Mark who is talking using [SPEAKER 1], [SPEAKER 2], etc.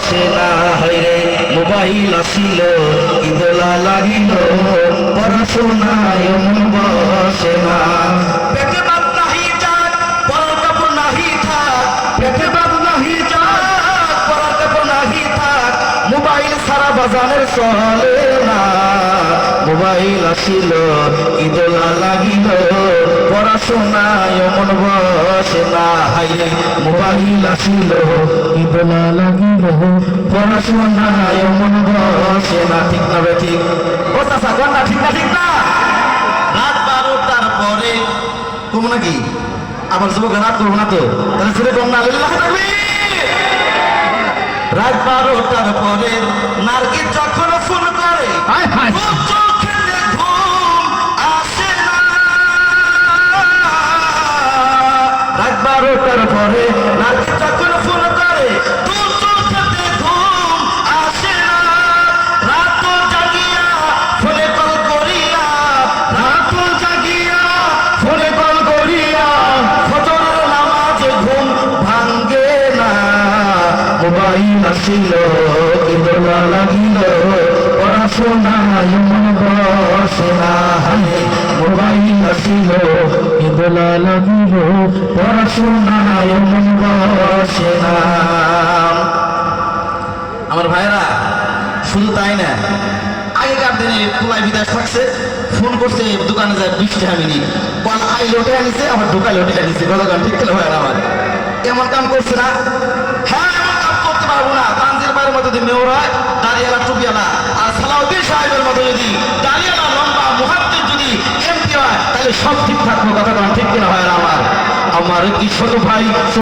[SPEAKER 1] বসে না হইরে মোবাইল আসিল ইদলা লাগিল পড়াশোনায় মন বসে না পেটে বাপ নাহি যাক পরার কাপড় নাহি থাক পেটে বাপ নাহি যাক পরার কাপড় নাহি থাক মোবাইল সারা বাজারের চলে না মোবাইল আসিল ইদলা লাগিল পড়াশোনায় মন বসে না হাইরে মোবাইল আসিল ইদলা লাগিল পড়াশোনায় মন বসে না ঠিক না বে ঠিক ও চাচা গন্ডা ঠিক না ঠিক না রাত 12টার পরে কমু নাকি আবার যুবক রাত করবো না তো তাহলে ছেড়ে কম না আল্লাহ তাকবীর রাত 12টার পরে নারকেল যখন ফোন করে রাত 12টার পরে নারকেল যখন ফোন করে তোর চোখেতে ঘুম আসে না রাত জাগিয়া ফোনে কল করিয়া রাত জাগিয়া ফোনে কল করিয়া ফজরের নামাজে ঘুম ভাঙ্গে না মোবাইল আসিল ইদলা লাগিল পড়াশোনায় মন বসে না মোবাইল আসিল ইদলা লাগিল পড়াশোনায় মন বসে না আমার ভাইরা শুধু তাই না আগেকার দিনে কুলাই বিদেশ থাকছে ফোন করছে দোকানে যায় 20 টাকা মিনিট বল আই লোটে আনিছে আবার ঢোকা লোটে আনিছে কতক্ষণ ঠিক করে ভাইরা আমার এমন কাম করছে না হ্যাঁ এমন কাম করতে পারবো না তানজির ভাইয়ের মতো যদি মেয়র হয় দাঁড়িয়ালা টুপিয়ালা আর সালাউদ্দিন সাহেবের মতো যদি দাঁড়িয়ালা লম্বা মুহাদ্দিস যদি এমপি হয় তাহলে সব ঠিক থাকবো কতক্ষণ ঠিক কিনা ভাইরা আমার কি ছোট ভাই